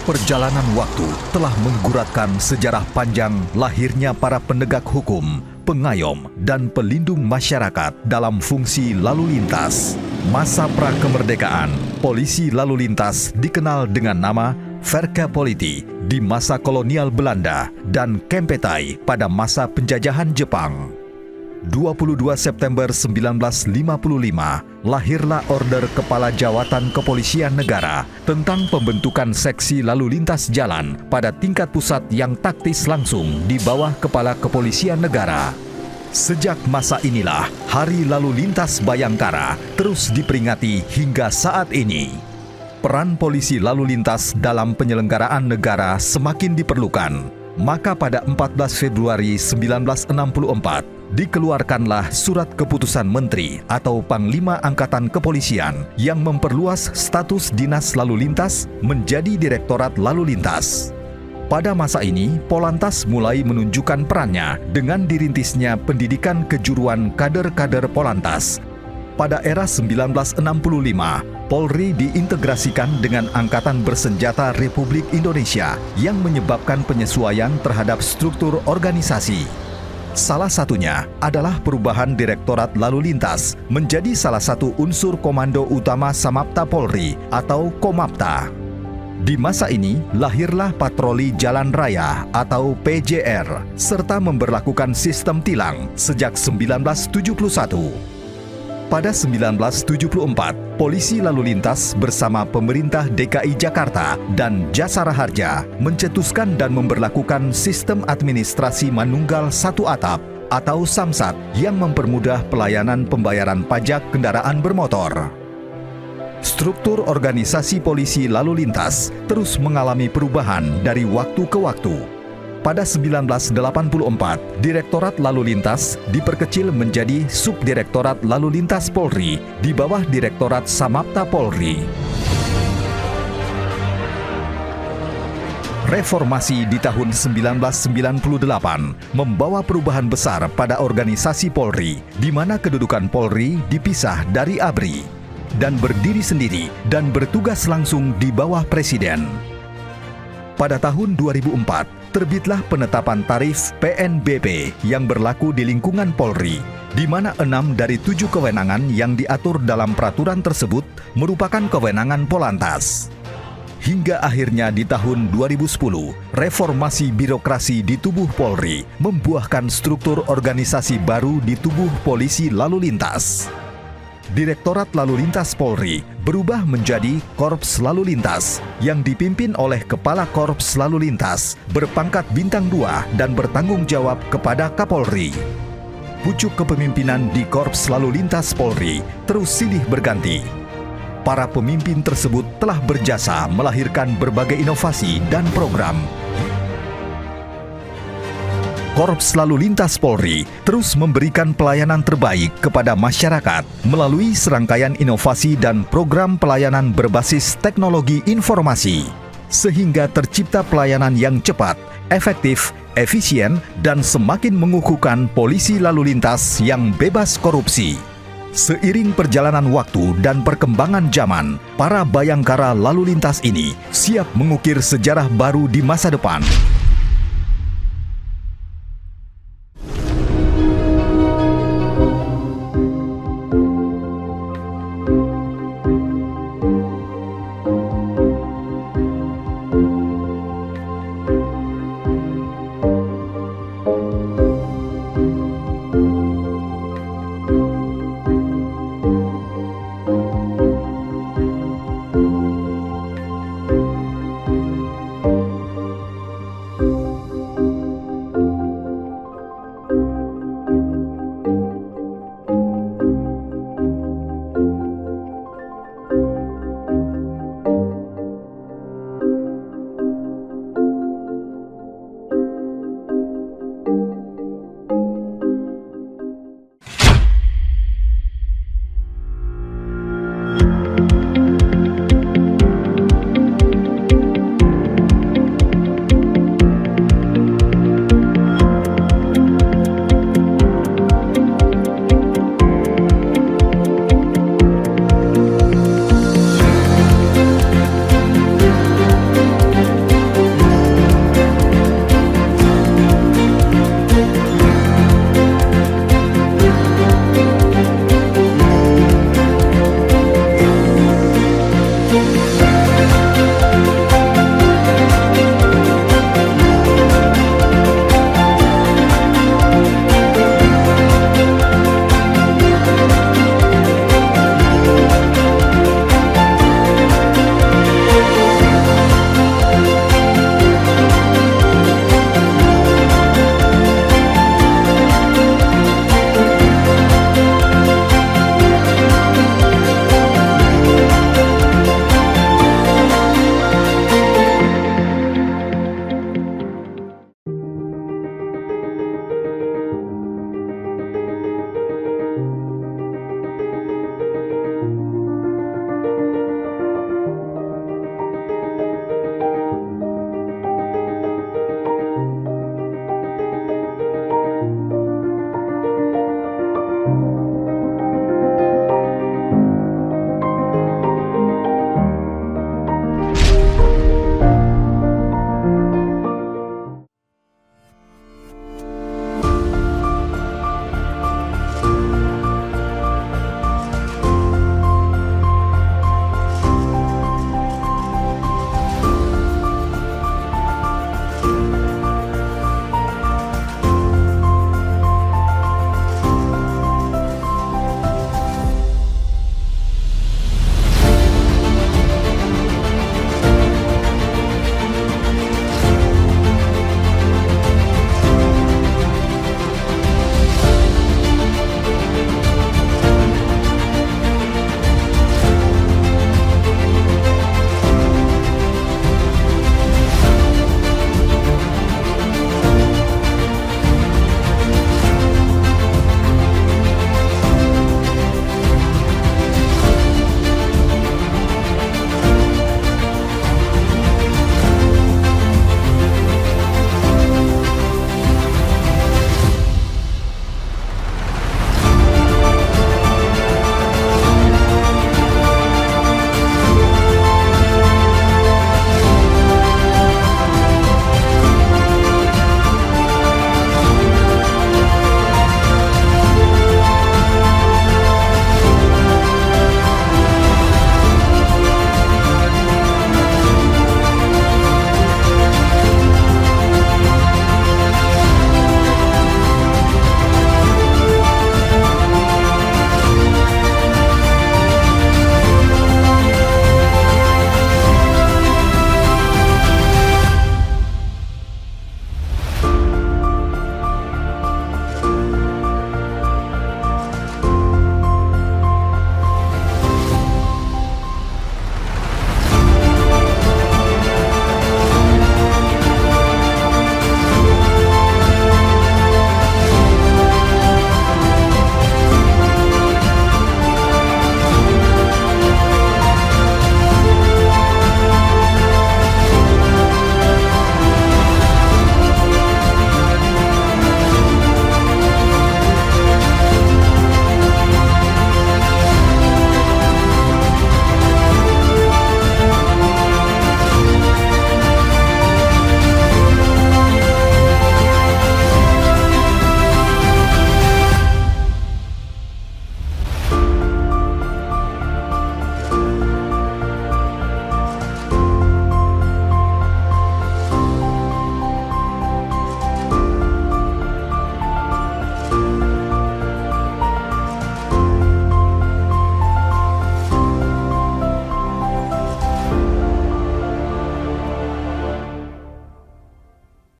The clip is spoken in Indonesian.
Perjalanan waktu telah mengguratkan sejarah panjang lahirnya para penegak hukum, pengayom, dan pelindung masyarakat dalam fungsi lalu lintas. Masa pra-kemerdekaan, polisi lalu lintas dikenal dengan nama Verkeerpolitie di masa kolonial Belanda dan Kempeitai pada masa penjajahan Jepang. 22 September 1955, lahirlah Order Kepala Jawatan Kepolisian Negara tentang pembentukan seksi lalu lintas jalan pada tingkat pusat yang taktis langsung di bawah Kepala Kepolisian Negara. Sejak masa inilah, Hari Lalu Lintas Bayangkara terus diperingati hingga saat ini. Peran polisi lalu lintas dalam penyelenggaraan negara semakin diperlukan. Maka pada 14 Februari 1964, dikeluarkanlah Surat Keputusan Menteri atau Panglima Angkatan Kepolisian yang memperluas status Dinas Lalu Lintas menjadi Direktorat Lalu Lintas. Pada masa ini, Polantas mulai menunjukkan perannya dengan dirintisnya pendidikan kejuruan kader-kader Polantas. Pada era 1965, Polri diintegrasikan dengan Angkatan Bersenjata Republik Indonesia yang menyebabkan penyesuaian terhadap struktur organisasi. Salah satunya adalah perubahan Direktorat Lalu Lintas menjadi salah satu unsur Komando Utama Samapta Polri atau Komapta. Di masa ini, lahirlah Patroli Jalan Raya atau PJR serta memberlakukan sistem tilang sejak 1971. Pada 1974, Polisi Lalu Lintas bersama pemerintah DKI Jakarta dan Jasara Harja mencetuskan dan memberlakukan sistem administrasi manunggal satu atap atau Samsat yang mempermudah pelayanan pembayaran pajak kendaraan bermotor. Struktur organisasi polisi lalu lintas terus mengalami perubahan dari waktu ke waktu. Pada 1984, Direktorat Lalu Lintas diperkecil menjadi Subdirektorat Lalu Lintas Polri di bawah Direktorat Samapta Polri. Reformasi di tahun 1998 membawa perubahan besar pada organisasi Polri, di mana kedudukan Polri dipisah dari ABRI dan berdiri sendiri dan bertugas langsung di bawah Presiden. Pada tahun 2004, terbitlah penetapan tarif PNBP yang berlaku di lingkungan Polri, di mana 6 dari 7 kewenangan yang diatur dalam peraturan tersebut merupakan kewenangan Polantas. Hingga akhirnya di tahun 2010, reformasi birokrasi di tubuh Polri membuahkan struktur organisasi baru di tubuh Polisi Lalu Lintas. Direktorat Lalu Lintas Polri berubah menjadi Korps Lalu Lintas yang dipimpin oleh Kepala Korps Lalu Lintas berpangkat Bintang 2 dan bertanggung jawab kepada Kapolri. Pucuk kepemimpinan di Korps Lalu Lintas Polri terus silih berganti. Para pemimpin tersebut telah berjasa melahirkan berbagai inovasi dan program. Korps Lalu Lintas Polri terus memberikan pelayanan terbaik kepada masyarakat melalui serangkaian inovasi dan program pelayanan berbasis teknologi informasi, sehingga tercipta pelayanan yang cepat, efektif, efisien, dan semakin mengukuhkan polisi lalu lintas yang bebas korupsi. Seiring perjalanan waktu dan perkembangan zaman, para bayangkara lalu lintas ini siap mengukir sejarah baru di masa depan.